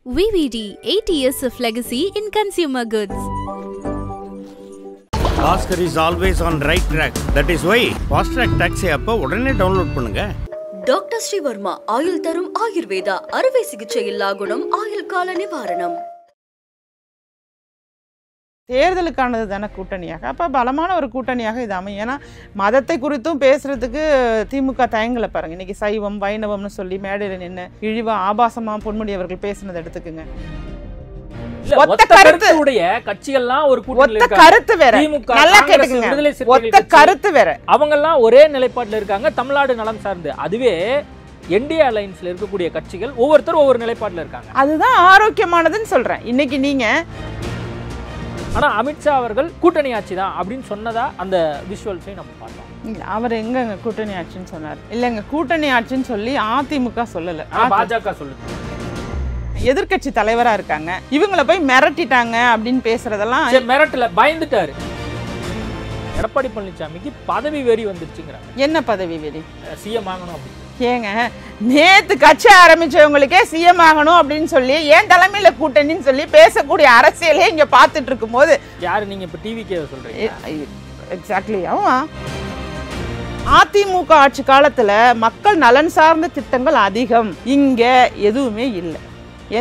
VVD, 8 years of legacy in consumer goods. Oscar is always on right track. That is why Fast Track Taxi app உடனே download பண்ணுங்க. Doctor Sreevarma ஆயுள் தரும் ஆயுர்வேதா அறுவை சிகிச்சை இல்லா குணம் ஆயுள் கால நிவாரணம். தேர்தலுக்கானது தானே கூட்டணியாக, அப்போ பலமான ஒரு கூட்டணியாக இது அமையும். ஏன்னா மதத்தை குறித்தும் பேசுறதுக்கு திமுக தயங்கலை பாருங்க. இன்னைக்கு சைவம் வைணவம்னு சொல்லி மேடையில் நின்று இழிவா ஆபாசமா பொன்முடி அவர்கள் பேசுனதை எடுத்துக்குங்க. ஒத்த கருத்து வேற, நல்லா கேட்டுக்குங்க, ஒத்த கருத்து வேற. அவங்க எல்லாம் ஒரே நிலைப்பாட்டில் இருக்காங்க தமிழ்நாடு நலம் சார்ந்து. அதுவே என்டிஏ அலைன்ஸ்ல இருக்கக்கூடிய கட்சிகள் ஒவ்வொருத்தரும் ஒவ்வொரு நிலைப்பாட்டில் இருக்காங்க. அதுதான் ஆரோக்கியமானதுன்னு சொல்றேன். இன்னைக்கு நீங்க ஆனா அமித்ஷா அவர்கள் கூட்டணி ஆட்சி தான் அப்படின்னு சொன்னதா அந்த விஷுவல்ஸை நம்ம பார்த்தோம். அவர் எங்க கூட்டணி ஆட்சின்னு சொன்னார்? இல்லைங்க, கூட்டணி ஆட்சின்னு சொல்லி அதிமுக சொல்லல, பாஜக சொல்லுது. எதிர்கட்சி தலைவரா இருக்காங்க, இவங்களை போய் மிரட்டிட்டாங்க அப்படின்னு பேசுறதெல்லாம் மிரட்டல, பயந்துட்டாரு. எடப்பாடி பழனிசாமிக்கு பதவி வெறி வந்துருச்சுங்கிறாங்க. என்ன பதவி வெறி? சிஎம் ஆகணும் அப்படின்னு. ஏங்க, நேத்து கட்சி ஆரம்பிச்சவங்களுக்கே சிஎம் ஆகணும் அப்படின்னு சொல்லி ஏன் தலைமையில கூட்டணின்னு சொல்லி பேசக்கூடிய அரசியலே இங்க பாத்துட்டு இருக்கும் போது யாரு நீங்க இப்ப டிவிக்கே சொல்றீங்க? எக்ஸாக்ட்லி. ஆமா, அதிமுக ஆட்சி காலத்துல மக்கள் நலன் சார்ந்த திட்டங்கள் அதிகம், இங்க எதுவுமே இல்லை,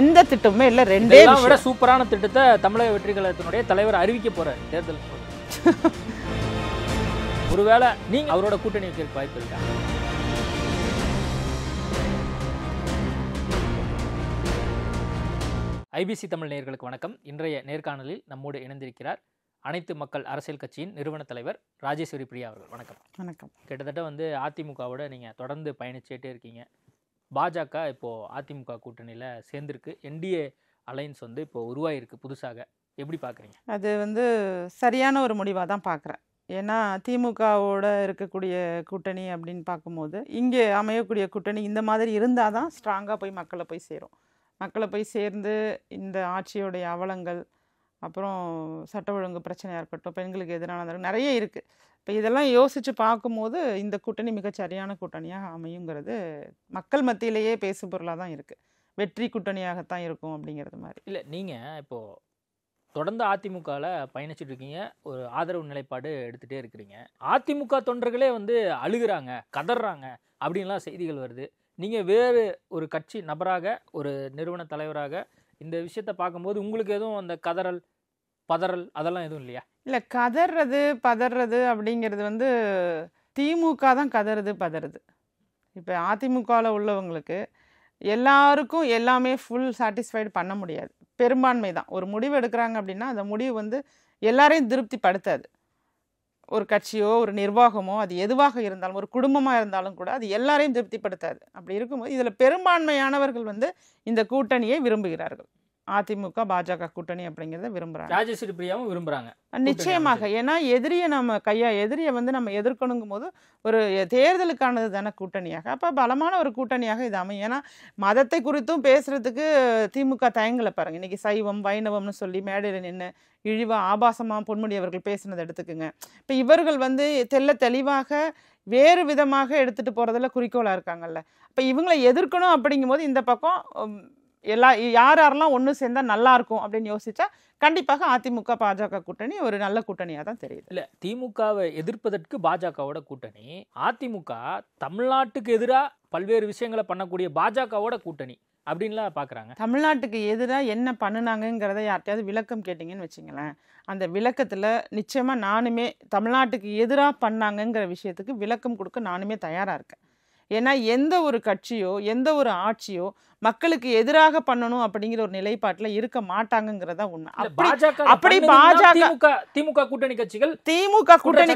எந்த திட்டமுமே இல்லை. ரெண்டே விட சூப்பரான திட்டத்தை தமிழக வெற்றி கழகத்தினுடைய தலைவர் அறிவிக்க போறாரு தேர்தல். ஒருவேளை நீங்க அவரோட கூட்டணி வைக்க வாய்ப்பு இருக்கா? ஐபிசி தமிழ் நேயர்களுக்கு வணக்கம். இன்றைய நேர்காணலில் நம்மோடு இணைந்திருக்கிறார் அனைத்து மக்கள் அரசியல் கட்சியின் நிறுவன தலைவர் ராஜேஸ்வரி பிரியா அவர்கள். வணக்கம். வணக்கம். கிட்டத்தட்ட அதிமுகவோட நீங்கள் தொடர்ந்து பயணிச்சுட்டே இருக்கீங்க. பாஜக இப்போது அதிமுக கூட்டணியில் சேர்ந்துருக்கு. என்டிஏ அலைன்ஸ் இப்போது உருவாயிருக்கு புதுசாக. எப்படி பார்க்குறீங்க? அது சரியான ஒரு முடிவாக தான் பார்க்குறேன். ஏன்னா திமுகவோட இருக்கக்கூடிய கூட்டணி அப்படின்னு பார்க்கும்போது இங்கே அமையக்கூடிய கூட்டணி இந்த மாதிரி இருந்தால் தான் ஸ்ட்ராங்காக போய் மக்களை போய் சேரும். மக்களை போய் சேர்ந்து இந்த ஆட்சியோடைய அவலங்கள், அப்புறம் சட்ட ஒழுங்கு பிரச்சனையாக இருக்கட்டும், பெண்களுக்கு எதிரானது நிறைய இருக்குது. இப்போ இதெல்லாம் யோசித்து பார்க்கும்போது இந்த கூட்டணி மிகச்சரியான கூட்டணியாக அமையுங்கிறது மக்கள் மத்தியிலேயே பேசு பொருளாக தான் இருக்குது. வெற்றி கூட்டணியாகத்தான் இருக்கும் அப்படிங்கிறது மாதிரி. இல்லை, நீங்கள் இப்போது தொடர்ந்து அதிமுகவில் பயணிச்சுட்டு இருக்கீங்க, ஒரு ஆதரவு நிலைப்பாடு எடுத்துகிட்டே இருக்கிறீங்க. அதிமுக தொண்டர்களே அழுகுறாங்க, கதறாங்க அப்படின்லாம் செய்திகள் வருது. நீங்கள் வேறு ஒரு கட்சி நபராக, ஒரு நிறுவன தலைவராக இந்த விஷயத்தை பார்க்கும்போது உங்களுக்கு எதுவும் அந்த கதறல் பதறல் அதெல்லாம் எதுவும் இல்லையா? இல்லை, கதறது பதறது அப்படிங்கிறது திமுக தான் கதறது பதறது. இப்போ அதிமுகவில் உள்ளவங்களுக்கு எல்லாருக்கும் எல்லாமே ஃபுல் சாட்டிஸ்ஃபைடு பண்ண முடியாது. பெரும்பான்மை தான் ஒரு முடிவு எடுக்கிறாங்க அப்படின்னா அந்த முடிவு எல்லாரையும் திருப்தி படுத்தாது. ஒரு கட்சியோ ஒரு நிர்வாகமோ அது எதுவாக இருந்தாலும், ஒரு குடும்பமாக இருந்தாலும் கூட அது எல்லாரையும் திருப்திப்படுத்தாது. அப்படி இருக்கும்போது இதில் பெரும்பான்மையானவர்கள் இந்த கூட்டணியை விரும்புகிறார்கள். அதிமுக பாஜக கூட்டணி அப்படிங்கிறத விரும்புகிறாங்க. ராஜேஸ்வரி பிரியாவும் விரும்புகிறாங்க நிச்சயமாக. ஏன்னா எதிரியை நம்ம எதிர்க்கணுங்கும் போது ஒரு தேர்தலுக்கானது தானே கூட்டணியாக, அப்போ பலமான ஒரு கூட்டணியாக இது அமையும். ஏன்னா மதத்தை குறித்தும் பேசுறதுக்கு திமுக தயங்கலை பாருங்க. இன்னைக்கு சைவம் வைணவம்னு சொல்லி மேடையில் நின்று இழிவா ஆபாசமா பொன்முடி அவர்கள் பேசுனதை எடுத்துக்குங்க. இப்போ இவர்கள் தெல்ல தெளிவாக வேறு விதமாக எடுத்துட்டு போறதுல குறிக்கோளா இருக்காங்கல்ல. அப்போ இவங்களை எதிர்க்கணும் அப்படிங்கும்போது இந்த பக்கம் யாரெல்லாம் ஒன்று சேர்ந்தா நல்லா இருக்கும் அப்படின்னு யோசிச்சா கண்டிப்பாக அதிமுக பாஜக கூட்டணி ஒரு நல்ல கூட்டணியாக தான் தெரியுது. இல்லை, திமுகவை எதிர்ப்பதற்கு பாஜகவோட கூட்டணி, அதிமுக தமிழ்நாட்டுக்கு எதிராக பல்வேறு விஷயங்களை பண்ணக்கூடிய பாஜகவோட கூட்டணி அப்படின்லாம் பார்க்குறாங்க. தமிழ்நாட்டுக்கு எதிராக என்ன பண்ணுனாங்கிறத யார்ட்டையாவது விளக்கம் கேட்டிங்கன்னு வச்சுங்களேன், அந்த விளக்கத்தில் நிச்சயமாக நானுமே தமிழ்நாட்டுக்கு எதிராக பண்ணாங்கங்கிற விஷயத்துக்கு விளக்கம் கொடுக்க நானுமே தயாராக இருக்கேன். ஏன்னா எந்த ஒரு கட்சியோ எந்த ஒரு ஆட்சியோ மக்களுக்கு எதிராக பண்ணணும் அப்படிங்கிற ஒரு நிலைப்பாட்டில் இருக்க மாட்டாங்கிறதா உண்மை. அப்படி திமுக கூட்டணி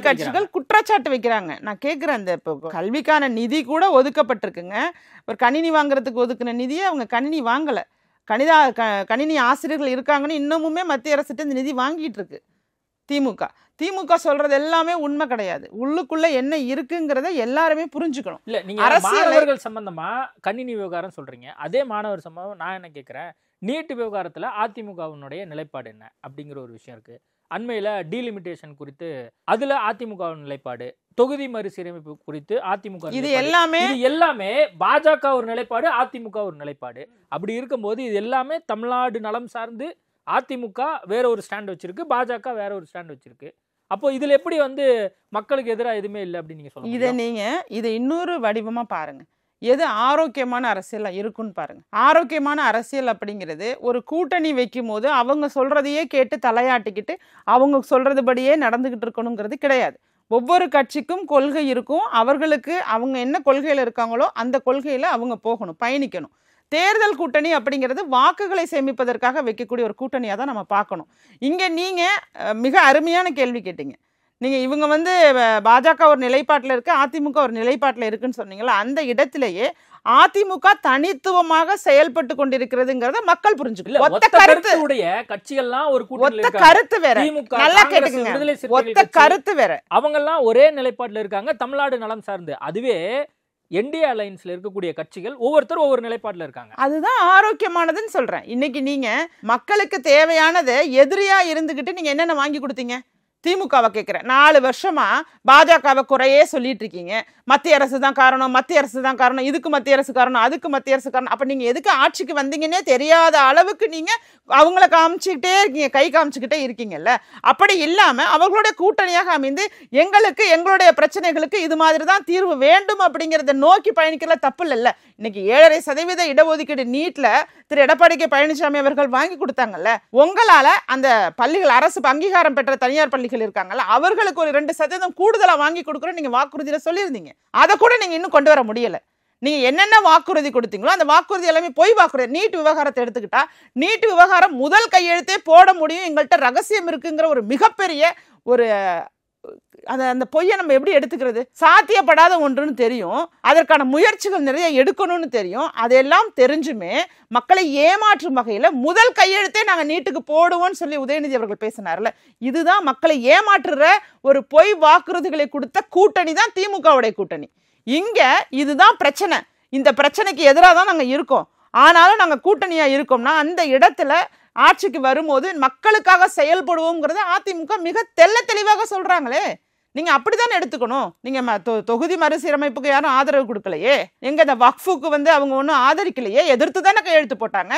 கட்சிகள் குற்றச்சாட்டு வைக்கிறாங்க. நான் கேட்குறேன், அந்த இப்போ கல்விக்கான நிதி கூட ஒதுக்கப்பட்டிருக்குங்க. ஒரு கணினி வாங்குறதுக்கு ஒதுக்குன நிதியை அவங்க கணினி வாங்கலை. கணினி ஆசிரியர்கள் இருக்காங்கன்னு இன்னமுமே மத்திய அரசுட்டு இந்த நிதி வாங்கிட்டு இருக்கு திமுக சொல்றது எல்லாமே உண்மை கிடையாது. உள்ளுக்குள்ள என்ன இருக்குங்கிறத எல்லாருமே புரிஞ்சுக்கணும். இல்ல, நீங்க மாணவர்கள் சம்பந்தமா கணினி விவகாரம் சொல்றீங்க, அதே மாணவர் சம்பந்தம் நான் என்ன கேட்கிறேன், நீட் விவகாரத்துல அதிமுகவினுடைய நிலைப்பாடு என்ன அப்படிங்கிற ஒரு விஷயம் இருக்கு. அண்மையில் டீலிமிட்டேஷன் குறித்து அதில் அதிமுக நிலைப்பாடு, தொகுதி மறுசீரமைப்பு குறித்து அதிமுக இது நிலைப்பாடு. எல்லாமே இது எல்லாமே பாஜக ஒரு நிலைப்பாடு, அதிமுக ஒரு நிலைப்பாடு. அப்படி இருக்கும்போது இது எல்லாமே தமிழ்நாடு நலம் சார்ந்து அதிமுக வேற ஒரு ஸ்டாண்ட் வச்சிருக்கு, பாஜக வேற ஒரு ஸ்டாண்ட் வச்சிருக்கு. அப்போ இதுல எப்படி வந்து மக்களுக்கு எதிராக எதுவுமே இல்லை அப்படின்னு நீங்க சொல்லுங்க. இதை இன்னொரு வடிவமா பாருங்க. எது ஆரோக்கியமான அரசியல் இருக்குன்னு பாருங்க. ஆரோக்கியமான அரசியல் அப்படிங்கிறது ஒரு கூட்டணி வைக்கும் போது அவங்க சொல்றதையே கேட்டு தலையாட்டிக்கிட்டு அவங்க சொல்றதுபடியே நடந்துகிட்டு இருக்கணுங்கிறது கிடையாது. ஒவ்வொரு கட்சிக்கும் கொள்கை இருக்கும். அவர்களுக்கு அவங்க என்ன கொள்கையில இருக்காங்களோ அந்த கொள்கையில அவங்க போகணும், பயணிக்கணும். தேர்தல் கூட்டணி அப்படிங்கிறது வாக்குகளை சேமிப்பதற்காக வைக்கக்கூடிய ஒரு கூட்டணியாக தான் நம்ம பார்க்கணும். இங்கே நீங்கள் மிக அருமையான கேள்வி கேட்டீங்க. நீங்கள் இவங்க வந்து பாஜக ஒரு நிலைப்பாட்டில் இருக்குது, அதிமுக ஒரு நிலைப்பாட்டில் இருக்குன்னு சொன்னீங்களா, அந்த இடத்திலேயே அதிமுக தனித்துவமாக செயல்பட்டு கொண்டிருக்கிறதுங்கிறத மக்கள் புரிஞ்சுக்கல. ஒத்த கட்சிகள்லாம் ஒரு ஒத்த கருத்து வேற. நல்லா கேட்டுக்கங்க, ஒத்த கருத்து வேற. அவங்க எல்லாம் ஒரே நிலைப்பாட்டில் இருக்காங்க தமிழ்நாடு நலம் சார்ந்து. அதுவே என்டிஏ அலைன்ஸ்ல இருக்கக்கூடிய கட்சிகள் ஒவ்வொருத்தரும் ஒவ்வொரு நிலைப்பாட்டில் இருக்காங்க. அதுதான் ஆரோக்கியமானதுன்னு சொல்றேன். இன்னைக்கு நீங்க மக்களுக்கு தேவையானதை எதிரியா இருந்துகிட்டு நீங்க என்னென்ன வாங்கி கொடுத்தீங்க? திமுகவை கேட்குறேன். 4 வருஷமா பாஜகவை குறையே சொல்லிட்டு இருக்கீங்க. மத்திய அரசு தான் காரணம், மத்திய அரசு தான் காரணம், இதுக்கு மத்திய அரசு காரணம், அதுக்கு மத்திய அரசு காரணம். அப்போ நீங்கள் எதுக்கு ஆட்சிக்கு வந்தீங்கன்னே தெரியாத அளவுக்கு நீங்கள் அவங்கள காமிச்சுக்கிட்டே இருக்கீங்க, கை காமிச்சுக்கிட்டே இருக்கீங்கல்ல. அப்படி இல்லாமல் அவர்களுடைய கூட்டணியாக அமைந்து எங்களுக்கு எங்களுடைய பிரச்சனைகளுக்கு இது மாதிரி தான் தீர்வு வேண்டும் அப்படிங்கிறத நோக்கி பயணிக்கிறதுல தப்பு இல்லைல்ல. இன்னைக்கு 7.5% இடஒதுக்கீடு நீட்ல திரு எடப்பாடி கே பழனிசாமி அவர்கள் வாங்கி கொடுத்தாங்கல்ல. உங்களால அந்த பள்ளிகள் அரசு அங்கீகாரம் பெற்ற தனியார் பள்ளிகள் இருக்காங்கல்ல, அவர்களுக்கு ஒரு 2% கூடுதலா வாங்கி கொடுக்குறோம் நீங்க வாக்குறுதியில சொல்லியிருந்தீங்க. அதை கூட நீங்க இன்னும் கொண்டு வர முடியல. நீங்க என்னென்ன வாக்குறுதி கொடுத்தீங்களோ அந்த வாக்குறுதி எல்லாமே பொய் வாக்குறுதி. நீட் விவகாரத்தை எடுத்துக்கிட்டா, நீட் விவகாரம் முதல் கையெழுத்தே போட முடியும், எங்கள்கிட்ட ரகசியம் இருக்குங்கிற ஒரு மிகப்பெரிய ஒரு அந்த பொய்யை நம்ம எப்படி எடுத்துக்கிறது? சாத்தியப்படாத ஒன்றுன்னு தெரியும், அதற்கான முயற்சிகள் நிறைய எடுக்கணும்னு தெரியும். அதெல்லாம் தெரிஞ்சுமே மக்களை ஏமாற்றும் வகையில முதல் கையெழுத்தே நாங்கள் நீட்டுக்கு போடுவோம்னு சொல்லி உதயநிதி அவர்கள் பேசினார்ல. இதுதான் மக்களை ஏமாற்றுற ஒரு பொய் வாக்குறுதிகளை கொடுத்த கூட்டணி தான் திமுகவுடைய கூட்டணி. இங்க இதுதான் பிரச்சனை. இந்த பிரச்சனைக்கு எதிராக தான் நாங்கள் இருக்கோம். ஆனாலும் நாங்கள் கூட்டணியா இருக்கோம்னா அந்த இடத்துல ஆட்சிக்கு வரும்போது மக்களுக்காக செயல்படுவோங்கிறத அதிமுக மிக தெள்ள தெளிவாக சொல்றாங்களே. நீங்க அப்படித்தானே எடுத்துக்கணும். நீங்க தொகுதி மறுசீரமைப்புக்கு யாரும் ஆதரவு கொடுக்கலையே, எங்க இந்த வக்ஃபுக்கு வந்து அவங்க ஒன்றும் ஆதரிக்கலையே, எதிர்த்து தானே கையெழுத்து போட்டாங்க.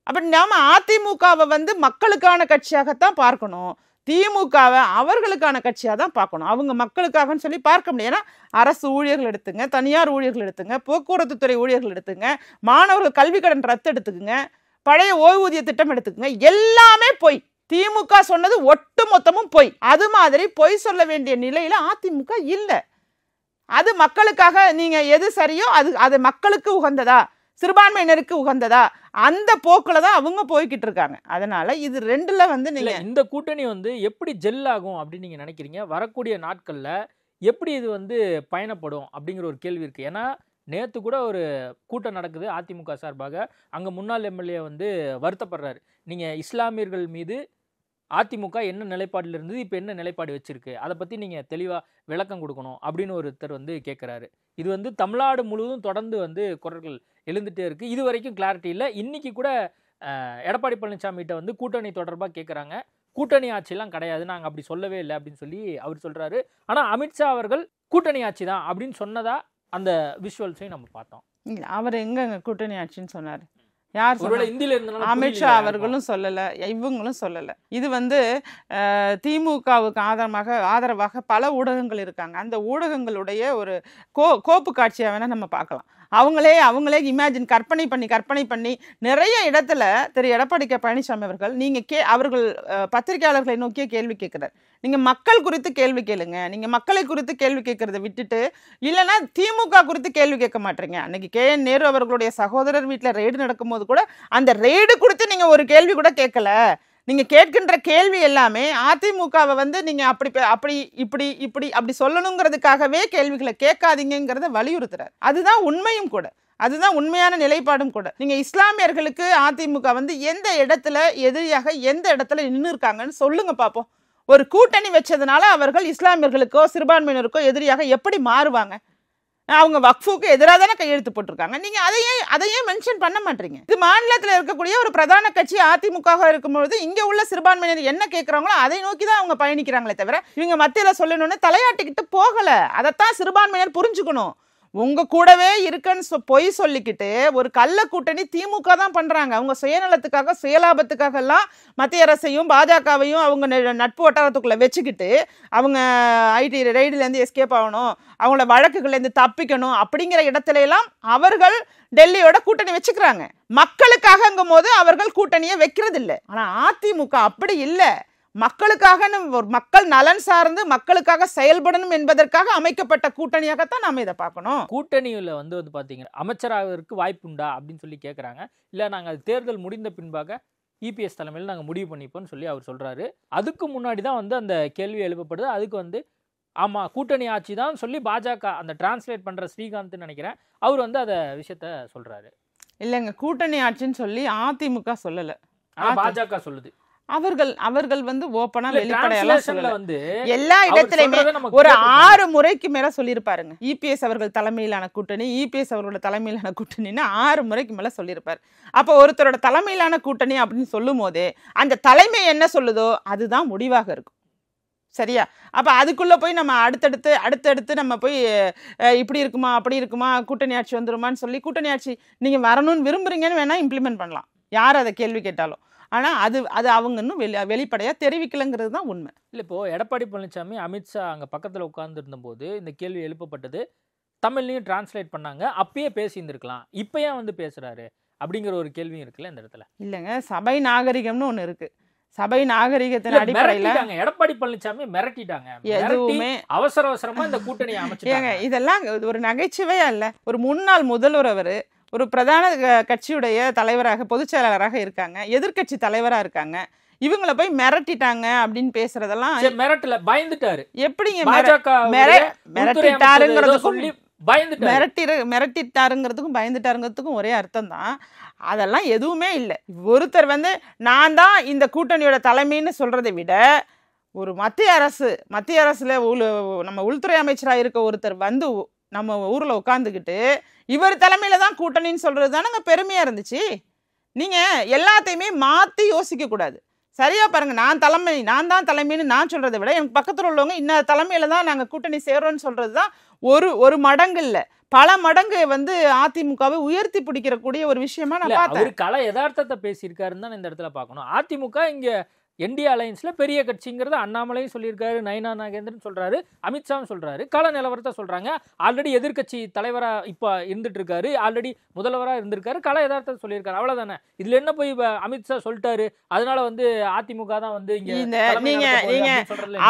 அப்படி நாம அதிமுகவை வந்து மக்களுக்கான கட்சியாகத்தான் பார்க்கணும், திமுகவை அவர்களுக்கான கட்சியாக தான் பார்க்கணும். அவங்க மக்களுக்காகன்னு சொல்லி பார்க்க முடியும். ஏன்னா அரசு ஊழியர்கள் எடுத்துங்க, தனியார் ஊழியர்கள் எடுத்துங்க, போக்குவரத்து துறை ஊழியர்கள் எடுத்துங்க, மாணவர்கள் கல்வி கடன் ரத்து எடுத்துக்குங்க, பழைய ஓய்வூதிய திட்டம் எடுத்துக்குங்க, எல்லாமே பொய். திமுக சொன்னது ஒட்டு மொத்தமும் பொய். அது மாதிரி பொய் சொல்ல வேண்டிய நிலையில அதிமுக இல்லை. அது மக்களுக்காக நீங்க எது சரியோ அது மக்களுக்கு உகந்ததா, சிறுபான்மையினருக்கு உகந்ததா, அந்த போக்குல தான் அவங்க போய்கிட்டு இருக்காங்க. அதனால இது ரெண்டுல வந்து நீங்க இந்த கூட்டணி வந்து எப்படி ஜெல் ஆகும் அப்படின்னு நீங்க நினைக்கிறீங்க? வரக்கூடிய நாட்கள்ல எப்படி இது வந்து பயணப்படும் அப்படிங்கிற ஒரு கேள்வி இருக்கு. ஏன்னா நேற்று கூட ஒரு கூட்டம் நடக்குது அதிமுக சார்பாக. அங்கே முன்னாள் எம்எல்ஏ வந்து வருத்தப்படுறாரு. நீங்கள் இஸ்லாமியர்கள் மீது அதிமுக என்ன நிலைப்பாடில் இருந்தது, இப்போ என்ன நிலைப்பாடு வச்சிருக்கு, அதை பற்றி நீங்கள் தெளிவாக விளக்கம் கொடுக்கணும் அப்படின்னு ஒருத்தர் வந்து கேட்குறாரு. இது வந்து தமிழ்நாடு முழுவதும் தொடர்ந்து வந்து குரல்கள் எழுந்துகிட்டே இருக்குது. இது வரைக்கும் கிளாரிட்டி இல்லை. இன்றைக்கி கூட எடப்பாடி பழனிசாமிகிட்ட வந்து கூட்டணி தொடர்பாக கேட்குறாங்க. கூட்டணி ஆட்சியெல்லாம் கிடையாது, நாங்கள் அப்படி சொல்லவே இல்லை அப்படின்னு சொல்லி அவர் சொல்கிறாரு. ஆனால் அமித்ஷா அவர்கள் கூட்டணி ஆட்சி தான் அப்படின்னு சொன்னதா அந்த விஷுவல்ஸையும் நம்ம பார்த்தோம். இல்லை, அவர் எங்க கூட்டணி ஆட்சின்னு சொன்னார்? யார் சொல்ல? அமித்ஷா அவர்களும் சொல்லலை, இவங்களும் சொல்லலை. இது வந்து திமுகவுக்கு ஆதரவாக பல ஊடகங்கள் இருக்காங்க. அந்த ஊடகங்களுடைய ஒரு கோப்பு காட்சியாக வேணால் நம்ம பார்க்கலாம். அவங்களே இமேஜின் கற்பனை பண்ணி நிறைய இடத்துல திரு எடப்பாடி கே பழனிசாமி அவர்கள் அவர்கள் பத்திரிகையாளர்களை நோக்கிய கேள்வி கேட்கிறார். நீங்க மக்கள் குறித்து கேள்வி கேளுங்க, நீங்க மக்களை குறித்து கேள்வி கேட்கறத விட்டுட்டு இல்லைன்னா திமுக குறித்து கேள்வி கேட்க மாட்டீங்க. அன்னைக்கு KN நேரு அவர்களுடைய சகோதரர் வீட்டில் ரெய்டு நடக்கும்போது கூட அந்த ரெய்டு குறித்து நீங்க ஒரு கேள்வி கூட கேட்கல. நீங்க கேட்கின்ற கேள்வி எல்லாமே அதிமுகவை வந்து நீங்க அப்படி சொல்லணுங்கிறதுக்காகவே கேள்விகளை கேட்காதீங்கிறத வலியுறுத்துறாரு. அதுதான் உண்மையும் கூட, அதுதான் உண்மையான நிலைப்பாடும் கூட. நீங்க இஸ்லாமியர்களுக்கு அதிமுக வந்து எந்த இடத்துல எதிரியாக எந்த இடத்துல நின்று இருக்காங்கன்னு சொல்லுங்க பார்ப்போம். ஒரு கூட்டணி வச்சதுனால அவர்கள் இஸ்லாமியர்களுக்கோ சிறுபான்மையினருக்கோ எதிரியாக எப்படி மாறுவாங்க? அவங்க வக்ஃபுக்கு எதிராக தானே கையெழுத்து போட்டிருக்காங்க. நீங்க அதையே மென்ஷன் பண்ண மாட்டீங்க. இது மாநிலத்தில் இருக்கக்கூடிய ஒரு பிரதான கட்சி அதிமுக இருக்கும்பொழுது இங்க உள்ள சிறுபான்மையினர் என்ன கேட்கறாங்களோ அதை நோக்கி தான் அவங்க பயணிக்கிறாங்களே தவிர இவங்க மத்தியில சொல்லணும்னு தலையாட்டிக்கிட்டு போகல. அதைத்தான் சிறுபான்மையினர் புரிஞ்சுக்கணும். உங்க கூடவே இருக்குன்னு பொய் சொல்லிக்கிட்டு ஒரு கள்ள கூட்டணி திமுக தான் பண்றாங்க. அவங்க சுயநலத்துக்காக சுயலாபத்துக்காக எல்லாம் மத்திய அரசையும் பாஜகவையும் அவங்க நட்பு வட்டாரத்துக்குள்ள வச்சுக்கிட்டு அவங்க ஐடி ரெய்டுல இருந்து எஸ்கேப் ஆகணும், அவங்கள வழக்குகள்ல இருந்து தப்பிக்கணும் அப்படிங்கிற இடத்துல எல்லாம் அவர்கள் டெல்லியோட கூட்டணி வச்சுக்கிறாங்க. மக்களுக்காகங்கும் போது அவர்கள் கூட்டணியை வைக்கிறது இல்லை. ஆனா அதிமுக அப்படி இல்லை. மக்களுக்காக மக்கள் நலன் சார்ந்து மக்களுக்காக செயல்படணும் என்பதற்காக அமைக்கப்பட்ட கூட்டணியாகத்தான் நாம இதை பார்க்கணும். கூட்டணியில வந்து பாத்தீங்கன்னா அமைச்சராக வாய்ப்பு உண்டா அப்படின்னு சொல்லி கேட்கறாங்க. இல்ல நாங்க அது தேர்தல் முடிந்த பின்பாக இபிஎஸ் தலைமையில் நாங்க முடிவு பண்ணிப்போம்னு சொல்லி அவர் சொல்றாரு. அதுக்கு முன்னாடி தான் வந்து அந்த கேள்வி எழுப்பப்படுது. அதுக்கு வந்து ஆமா கூட்டணி ஆட்சி தான் சொல்லி பாஜக அந்த டிரான்ஸ்லேட் பண்ற ஸ்ரீகாந்த் நினைக்கிறேன் அவர் வந்து அத விஷயத்த சொல்றாரு. இல்லைங்க, கூட்டணி ஆட்சின்னு சொல்லி அதிமுக சொல்லல, பாஜக சொல்லுது. அவர்கள் வந்து ஓப்பனா வெளிப்படையெல்லாம் சொல்லல. வந்து எல்லா இடத்துலயுமே ஒரு 6 முறைக்கு மேல சொல்லியிருப்பாருங்க. இபிஎஸ் அவர்கள் தலைமையிலான கூட்டணி, இபிஎஸ் அவர்களோட தலைமையிலான கூட்டணின்னு 6 முறைக்கு மேல சொல்லியிருப்பாரு. அப்போ ஒருத்தரோட தலைமையிலான கூட்டணி அப்படின்னு சொல்லும் போதே அந்த தலைமை என்ன சொல்லுதோ அதுதான் முடிவாக இருக்கும். சரியா? அப்ப அதுக்குள்ள போய் நம்ம அடுத்தடுத்து நம்ம போய் இப்படி இருக்குமா அப்படி இருக்குமா கூட்டணி ஆட்சி வந்துருமான்னு சொல்லி கூட்டணி ஆட்சி நீங்க வரணும்னு விரும்புறீங்கன்னு வேணா இம்ப்ளிமெண்ட் பண்ணலாம், யார் அதை கேள்வி கேட்டாலும். ஆனா அது அவங்க இன்னும் வெளிப்படையா தெரிவிக்கலங்கிறது தான் உண்மை. இல்லை, இப்போ எடப்பாடி பழனிசாமி அமித்ஷா அங்க பக்கத்துல உட்கார்ந்து இருந்தபோது இந்த கேள்வி எழுப்பப்பட்டது, தமிழ்லையும் டிரான்ஸ்லேட் பண்ணாங்க, அப்பயே பேசியிருந்திருக்கலாம், இப்ப ஏன் வந்து பேசுறாரு அப்படிங்கிற ஒரு கேள்வியும் இருக்குல்ல இந்த இடத்துல. இல்லைங்க, சபை நாகரிகம்னு ஒண்ணு இருக்கு. சபை நாகரிகத்தின் அடிப்படையில எடப்பாடி பழனிசாமி மிரட்டிட்டாங்க. எதுவுமே அவசரமா இந்த கூட்டணியை அமைச்சாங்க. இதெல்லாம் ஒரு நகைச்சுவையா இல்ல. ஒரு முன்னாள் முதல்வர் அவரு ஒரு பிரதான கட்சியுடைய தலைவராக பொதுச் செயலாளராக இருக்காங்க, எதிர்கட்சி தலைவரா இருக்காங்க, இவங்களை போய் மிரட்டிட்டாங்க அப்படின்னு பேசுறதெல்லாம் மிரட்டல, பயந்துட்டாரு. எப்படிங்க மிரட்டிட்டாருங்கிறதுக்கும் பயந்துட்டாருங்கிறதுக்கும் ஒரே அர்த்தம் தான். அதெல்லாம் எதுவுமே இல்லை. ஒருத்தர் வந்து நான் தான் இந்த கூட்டணியோட தலைமைன்னு சொல்றதை விட ஒரு மத்திய அரசுல நம்ம உள்துறை அமைச்சராக இருக்க ஒருத்தர் வந்து நம்ம ஊர்ல உட்காந்துக்கிட்டு இவர் தலைமையில தான் கூட்டணின்னு சொல்றது தானங்க பெருமையா இருந்துச்சு. நீங்க எல்லாத்தையுமே மாத்தி யோசிக்க கூடாது. சரியா பாருங்க, நான் தான் தலைமைன்னு நான் சொல்றதை விட எனக்கு பக்கத்துல உள்ளவங்க இன்ன தலைமையில தான் நாங்க கூட்டணி சேரோன்னு சொல்றதுதான் ஒரு மடங்கு இல்ல, பல மடங்கு வந்து அதிமுகவை உயர்த்தி பிடிக்கிற கூடிய ஒரு விஷயமா நான் பார்த்தேன். கலை யதார்த்தத்தை பேசியிருக்காருன்னு தான் இந்த இடத்துல பார்க்கணும். அதிமுக இங்க என்டிஏ அலையன்ஸ்ல பெரிய கட்சிங்கிறது அண்ணாமலையும் சொல்லியிருக்காரு, நயினா நாகேந்திரன் சொல்றாரு, அமித்ஷாவும் சொல்றாரு, கள நிலவரத்தை சொல்றாங்க. ஆல்ரெடி எதிர்கட்சி தலைவரா இப்ப இருந்துட்டு இருக்காரு, ஆல்ரெடி முதல்வரா இருந்திருக்காரு, கள யதார்த்தத்தை சொல்லியிருக்காரு. அவ்வளவுதானே. இதுல என்ன போய் அமித்ஷா சொல்லிட்டாரு அதனால வந்து அதிமுக தான் வந்து நீங்க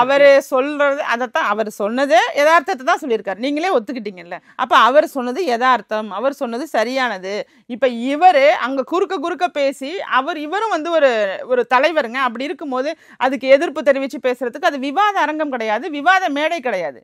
அவரு சொல்றது அதைத்தான் அவர் சொன்னது யதார்த்தத்தை தான் சொல்லியிருக்காரு, நீங்களே ஒத்துக்கிட்டீங்கல்ல. அப்ப அவர் சொன்னது யதார்த்தம், அவர் சொன்னது சரியானது. இப்ப இவரு அங்க குறுக்க பேசி இவரும் வந்து ஒரு தலைவருங்க. அப்படி இருக்கும்போது அதுக்கு எதிர்ப்பு தெரிவிச்சு பேசுறதுக்கு அது விவாத அரங்கம் கிடையாது, விவாத மேடை கிடையாது.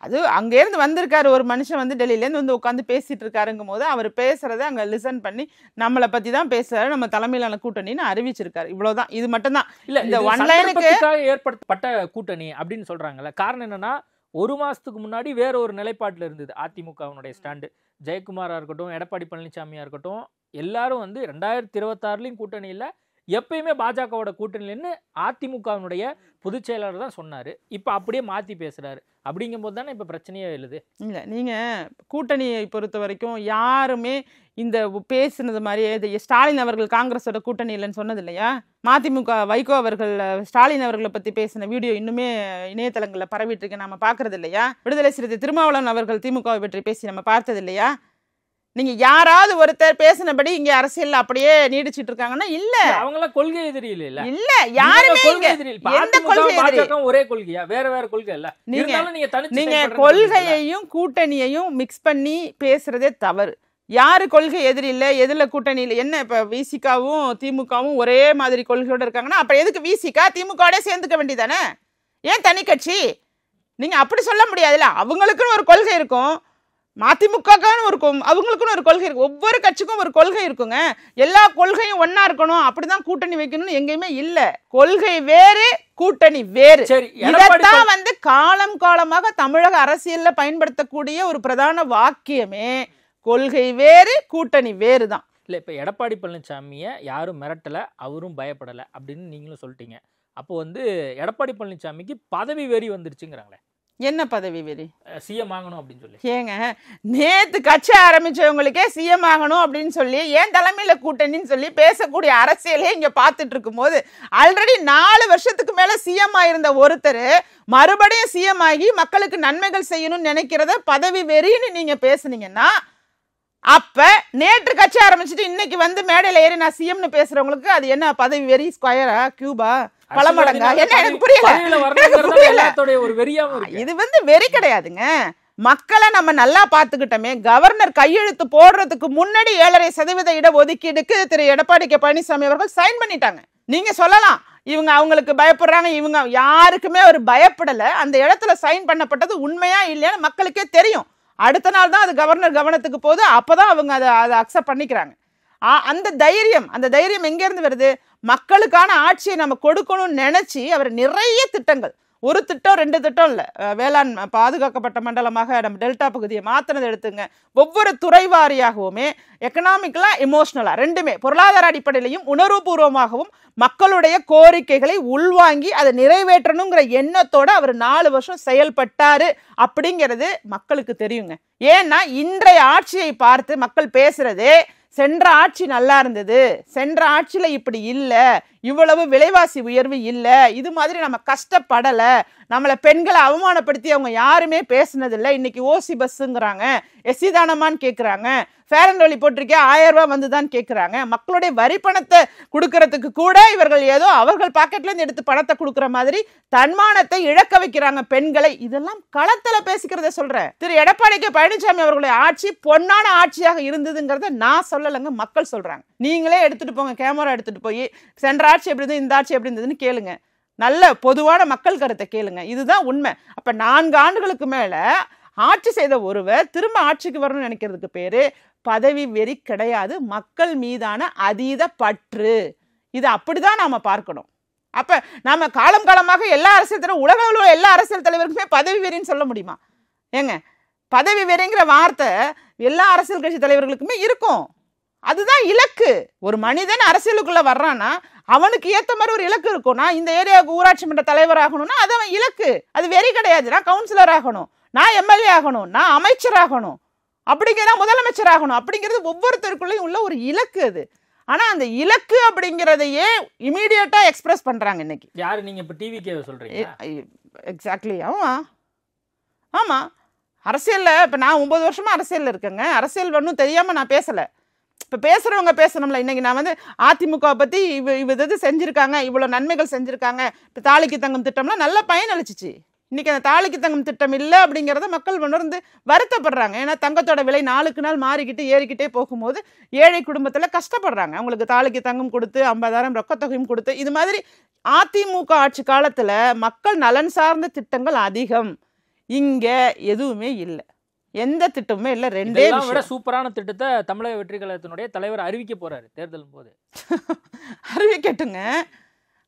அது அங்கேருந்து வந்திருக்காரு ஒரு மனுஷன் வந்து டெல்லியிலேருந்து வந்து உட்காந்து பேசிட்டு இருக்காருங்கும் போது அவர் பேசுறதை அங்கே லிசன் பண்ணி நம்மளை பத்தி தான் பேசுறாரு, நம்ம தலைமையிலான கூட்டணின்னு அறிவிச்சிருக்காரு. இவ்வளவுதான், இது மட்டும் தான். இல்ல இந்த ஒன்லைனுக்கு ஏற்படுத்தப்பட்ட கூட்டணி அப்படின்னு சொல்றாங்கல்ல. காரணம் என்னன்னா, ஒரு மாசத்துக்கு முன்னாடி வேற ஒரு நிலைப்பாட்டில் இருந்தது அதிமுகவினுடைய ஸ்டாண்டு. ஜெயக்குமாரா இருக்கட்டும், எடப்பாடி பழனிசாமியா இருக்கட்டும், எல்லாரும் வந்து 2026 கூட்டணியில் எப்பயுமே பாஜகவோட கூட்டணியிலன்னு அதிமுகவினுடைய பொதுச் செயலாளர் தான் சொன்னாரு. இப்ப அப்படியே மாத்தி பேசுறாரு. அப்படிங்கும் போது தானே இப்ப பிரச்சனையே எழுது. இல்ல, நீங்க கூட்டணியை பொறுத்த வரைக்கும் யாருமே இந்த பேசுனது மாதிரியே ஸ்டாலின் அவர்கள் காங்கிரஸோட கூட்டணி இல்லைன்னு சொன்னது இல்லையா? மதிமுக வைகோ அவர்கள் ஸ்டாலின் அவர்களை பத்தி பேசின வீடியோ இன்னுமே இணையதளங்கள்ல பரவிட்டு இருக்கு, நம்ம பாக்குறது இல்லையா? விடுதலை சிறுத்தை திருமாவளவன் அவர்கள் திமுகவை பற்றி பேசி நம்ம பார்த்தது இல்லையா? நீங்க யாராவது ஒருத்தர் பேசினபடி இங்க அரசியல் அப்படியே நீடிச்சிட்டு இருக்காங்கன்னா இல்ல, அவங்க எல்லாம் கொள்கை எதிரி இல்ல. இல்ல, யாருமே எந்த கொள்கை எதிரி? ஒரே கொள்கையா? வேற கொள்கை இல்ல. நீங்க கொள்கையையும் கூட்டணியையும் மிக்ஸ் பண்ணி பேசுறதே தவறு. யாரு கொள்கை எதிரி இல்ல, எதுல கூட்டணி இல்ல? என்ன இப்ப விசிகாவும் திமுகவும் ஒரே மாதிரி கொள்கையோட இருக்காங்கன்னா அப்ப எதுக்கு விசிகா திமுகவோட சேர்ந்துக்க வேண்டியதானே? ஏன் தனி கட்சி? நீங்க அப்படி சொல்ல முடியாதுல்ல. அவங்களுக்குன்னு ஒரு கொள்கை இருக்கும், மதிமுகக்கான ஒரு அவங்களுக்குன்னு ஒரு கொள்கை இருக்கு. ஒவ்வொரு கட்சிக்கும் ஒரு கொள்கை இருக்குங்க. எல்லா கொள்கையும் ஒன்னா இருக்கணும், அப்படிதான் கூட்டணி வைக்கணும்னு எங்கேயுமே இல்ல. கொள்கை வேறு, கூட்டணி வேறு. இதைத்தான் வந்து காலம் காலமாக தமிழக அரசியல்ல பயன்படுத்தக்கூடிய ஒரு பிரதான வாக்கியமே கொள்கை வேறு, கூட்டணி வேறு தான். இல்லை, இப்போ எடப்பாடி பழனிசாமியை யாரும் மிரட்டலை, அவரும் பயப்படலை அப்படின்னு நீங்களும் சொல்லிட்டீங்க. அப்போ வந்து எடப்பாடி பழனிசாமிக்கு பதவி வெறி வந்துருச்சுங்கிறாங்களே. என்ன பதவி வெறி? சிஎம் ஆகணும் அப்படின்னு சொல்லி. ஏங்க, நேத்து கட்சி ஆரம்பிச்சவங்களுக்கே சிஎம் ஆகணும் அப்படின்னு சொல்லி ஏன் தலைமையில கூட்டணின்னு சொல்லி பேசக்கூடிய அரசியலே இங்க பார்த்துட்டு இருக்கும் போது, ஆல்ரெடி 4 வருஷத்துக்கு மேல சிஎம் ஆயிருந்த ஒருத்தர் மறுபடியும் சிஎம் ஆகி மக்களுக்கு நன்மைகள் செய்யணும்னு நினைக்கிறத பதவி வெறின்னு நீங்க பேசுனீங்கன்னா, அப்ப நேற்று கட்சி ஆரம்பிச்சுட்டு இன்னைக்கு வந்து மேடையில ஏறி நான் சிஎம்னு பேசுறவங்களுக்கு அது என்ன பதவி வெறி? ஸ்கொயரா, கியூபா, பல மடங்கா? என்ன எனக்கு புரியல. இது வந்து வெறி கிடையாதுங்க. மக்களை நம்ம நல்லா பாத்துக்கிட்டோமே. கவர்னர் கையெழுத்து போடுறதுக்கு முன்னாடி 7.5% இட ஒதுக்கீடுக்கு திரு எடப்பாடி கே பழனிசாமி அவர்கள் சைன் பண்ணிட்டாங்க. நீங்க சொல்லலாம் இவங்க அவங்களுக்கு பயப்படுறாங்க, இவங்க யாருக்குமே அவர் பயப்படல. அந்த இடத்துல சைன் பண்ணப்பட்டது உண்மையா இல்லையான்னு மக்களுக்கே தெரியும். அடுத்த நாள் தான் அது கவர்னர் கவனத்துக்கு போகுது. அப்பதான் அவங்க அதை அக்செப்ட் பண்ணிக்கிறாங்க. அந்த தைரியம் எங்க இருந்து வருது? மக்களுக்கான ஆட்சியை நம்ம கொடுக்கணும்னு நினைச்சு அவர் நிறைய திட்டங்கள், ஒரு திட்டம் 2 திட்டம் இல்ல, வேளாண் பாதுகாக்கப்பட்ட மண்டலமாக நம்ம டெல்டா பகுதியை மாத்தினது எடுத்துங்க. ஒவ்வொரு துறை வாரியாகவுமே எக்கனாமிக்கலா, எமோஷனலா, ரெண்டுமே பொருளாதார அடிப்படையிலையும் உணர்வுபூர்வமாகவும் மக்களுடைய கோரிக்கைகளை உள்வாங்கி அதை நிறைவேற்றணுங்கிற எண்ணத்தோட அவர் 4 வருஷம் செயல்பட்டாரு அப்படிங்கிறது மக்களுக்கு தெரியுங்க. ஏன்னா இன்றைய ஆட்சியை பார்த்து மக்கள் பேசுறதே, சென்ற ஆட்சி நல்லா இருந்தது, சென்ற ஆட்சியில இப்படி இல்ல, இவ்வளவு விலைவாசி உயர்வு இல்ல, இது மாதிரி நம்ம கஷ்டப்படல, நம்மளை பெண்களை அவமானப்படுத்தி அவங்க யாருமே பேசுனதில்லை, இன்னைக்கு ஓசி பஸ்ஸுங்கிறாங்க, எஸ்சி தானமான்னு கேட்குறாங்க, ஃபேர் அண்ட் லவ்லி போட்டிருக்கே 1000 ரூபாய் வந்துதான் கேட்குறாங்க. மக்களுடைய வரி பணத்தை கொடுக்கறதுக்கு கூட இவர்கள் ஏதோ அவர்கள் பாக்கெட்ல இருந்து எடுத்து பணத்தை கொடுக்குற மாதிரி தன்மானத்தை இழக்க வைக்கிறாங்க பெண்களை. இதெல்லாம் களத்துல பேசிக்கிறத சொல்றேன். திரு எடப்பாடி கே பழனிசாமி அவர்களுடைய ஆட்சி பொன்னான ஆட்சியாக இருந்ததுங்கிறத நான் சொல்லலைங்க, மக்கள் சொல்றாங்க. நீங்களே எடுத்துட்டு போங்க, கேமரா எடுத்துட்டு போய் சென்ற ஆட்சி எப்படி இருந்தது, இந்த ஆட்சி எப்படி இருந்ததுன்னு கேளுங்க. நல்ல பொதுவான மக்கள் கருத்தை கேளுங்க. இதுதான் உண்மை. அப்ப 4 ஆண்டுகளுக்கு மேல ஆட்சி செய்த ஒருவர் திரும்ப ஆட்சிக்கு வரணும்னு நினைக்கிறதுக்கு பேரு பதவி வெறி கிடையாது, மக்கள் மீதான அதீத பற்று. இது அப்படிதான் நாம பார்க்கணும். அப்ப நாம காலம் காலமாக எல்லா அரசியல் தலைவர், உலக உள்ள எல்லா அரசியல் தலைவருக்குமே பதவி வெறின்னு சொல்ல முடியுமா? ஏங்க, பதவி வெறிங்கிற வார்த்தை எல்லா அரசியல் கட்சி தலைவர்களுக்குமே இருக்கும். அதுதான் இலக்கு. ஒரு மனிதன் அரசியலுக்குள்ள வர்றான்னா அவனுக்கு ஏத்த மாதிரி ஒரு இலக்கு இருக்கும். நான் இந்த ஏரியாவுக்கு ஊராட்சி மன்ற தலைவர் ஆகணும்னா அது அவன் இலக்கு. அது வெறி கிடையாது. நான் கவுன்சிலர் ஆகணும், நான் எம்எல்ஏ ஆகணும், நான் அமைச்சர் ஆகணும், அப்படிங்கிறத முதலமைச்சர் ஆகணும் அப்படிங்கிறது ஒவ்வொருத்தருக்குள்ளேயும் உள்ள ஒரு இலக்கு அது. ஆனா அந்த இலக்கு அப்படிங்கிறதையே இமீடியட்டா எக்ஸ்பிரஸ் பண்றாங்க இன்னைக்கு. யாரு நீங்க இப்ப டிவிக்கே சொல்றீங்க? எக்ஸாக்ட்லி. ஆமா அரசியல்ல இப்ப நான் 9 வருஷமா அரசியல்ல இருக்கேங்க. அரசியல் ஒன்றும் தெரியாம நான் பேசல. இப்ப பேசுறவங்க பேசணும்ல. இன்னைக்கு நான் வந்து அதிமுக பத்தி இது செஞ்சிருக்காங்க, இவ்வளவு நன்மைகள் செஞ்சிருக்காங்க, இப்ப தாலிக்கு தங்கம் திட்டம்லாம் நல்ல பயன் அளிச்சிச்சு. இன்னைக்கு அந்த தாலிக்கு தங்கம் திட்டம் இல்லை அப்படிங்கிறத மக்கள் உணர்ந்து வருத்தப்படுறாங்க. ஏன்னா தங்கத்தோட விலை நாளுக்கு நாள் மாறிக்கிட்டு ஏறிக்கிட்டே போகும்போது ஏழை குடும்பத்தில் கஷ்டப்படுறாங்க. அவங்களுக்கு தாலிக்கு தங்கம் கொடுத்து 50,000 ரொக்கத்தொகையும் கொடுத்து, இது மாதிரி அதிமுக ஆட்சி காலத்தில் மக்கள் நலன் சார்ந்த திட்டங்கள் அதிகம். இங்க எதுவுமே இல்லை, எந்த திட்டமுமே இல்லை. 2 விட சூப்பரான திட்டத்தை தமிழக வெற்றி கழகத்தினுடைய தலைவர் அறிவிக்க போறாரு தேர்தல் போது.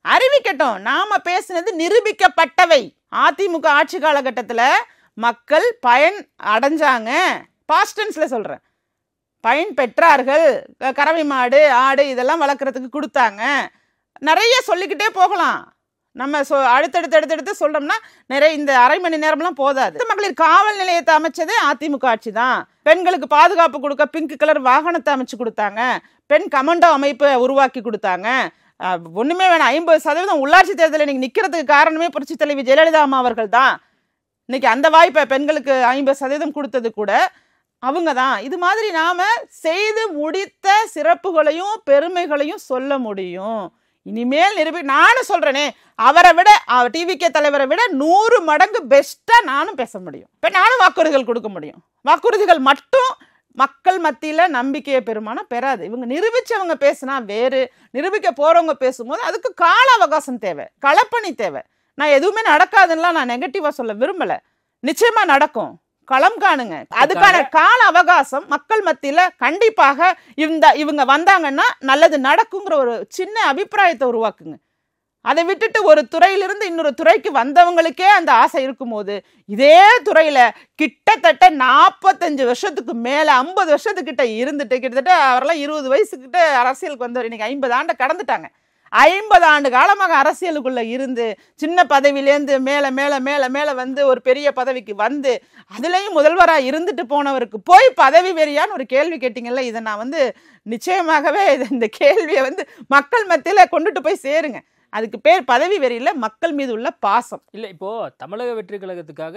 அறிவிக்கட்டும். நாம பேசினது நிரூபிக்கப்பட்டவை. அதிமுக ஆட்சி காலகட்டத்தில் மக்கள் பயன் அடைஞ்சாங்க. பாஸ்டன்ஸ்ல சொல்றேன், பயன் பெற்றார்கள். கறவை மாடு, ஆடு இதெல்லாம் வளர்க்குறதுக்கு கொடுத்தாங்க. நிறைய சொல்லிக்கிட்டே போகலாம். நம்ம அடுத்தடுத்து சொல்றோம்னா நிறைய, இந்த அரை மணி நேரம்லாம் போதாது. மகளிர் காவல் நிலையத்தை அமைச்சது அதிமுக ஆட்சி தான். பெண்களுக்கு பாதுகாப்பு கொடுக்க பிங்க் கலர் வாகனத்தை அமைச்சு கொடுத்தாங்க. பெண் கமாண்டோ அமைப்பை உருவாக்கி கொடுத்தாங்க. ஒண்ணுமே வேணாம், 50% உள்ளாட்சி தேர்தலில் இன்னைக்கு நிக்கிறதுக்கு காரணமே புரட்சி தலைவி ஜெயலலிதா அம்மா அவர்கள் தான். இன்னைக்கு அந்த வாய்ப்பை பெண்களுக்கு 50% கொடுத்தது கூட அவங்க தான். இது மாதிரி நாம செய்து முடித்த சிறப்புகளையும் பெருமைகளையும் சொல்ல முடியும். இனிமேல் நானும் சொல்றேனே, அவரை விட டிவிகே தலைவரை விட 100 மடங்கு பெஸ்டா நானும் பேச முடியும். இப்ப நானும் வாக்குறுதிகள் கொடுக்க முடியும். வாக்குறுதிகள் மட்டும் மக்கள் மத்தியில நம்பிக்கையை பெருமானம் பெறாது. இவங்க நிரூபிச்சவங்க பேசினா வேறு, நிரூபிக்க போறவங்க பேசும்போது அதுக்கு கால அவகாசம் தேவை, களப்பணி தேவை. நான் எதுவுமே நடக்காதுன்னா நான் நெகட்டிவா சொல்ல விரும்பல. நிச்சயமா நடக்கும். களம் காணுங்க. அதுக்கான கால அவகாசம் மக்கள் மத்தியில கண்டிப்பாக இவங்க வந்தாங்கன்னா நல்லது நடக்குங்கிற ஒரு சின்ன அபிப்பிராயத்தை உருவாக்குங்க. அதை விட்டுட்டு ஒரு துறையிலிருந்து இன்னொரு துறைக்கு வந்தவங்களுக்கே அந்த ஆசை இருக்கும்போது இதே துறையில கிட்டத்தட்ட 45 வருஷத்துக்கு மேல 50 வருஷத்துக்கிட்ட இருந்துட்டு கிட்டத்தட்ட அவரெல்லாம் 20 வயசுக்கிட்ட அரசியலுக்கு வந்தவர். இன்னைக்கு 50 ஆண்டை கடந்துட்டாங்க. 50 ஆண்டு காலமாக அரசியலுக்குள்ள இருந்து சின்ன பதவியிலேருந்து மேல மேல மேல மேல வந்து ஒரு பெரிய பதவிக்கு வந்து அதுலயும் முதல்வராக இருந்துட்டு போனவருக்கு போய் பதவி வெறியான்னு ஒரு கேள்வி கேட்டீங்கல்ல, இதை நான் வந்து நிச்சயமாகவே இந்த கேள்வியை வந்து மக்கள் மத்தியில கொண்டுட்டு போய் சேருங்க. அதுக்கு பேர் பதவி வெறியில மக்கள் மீது உள்ள பாசம் இல்ல. இப்போ தமிழக வெற்றி கழகத்துக்காக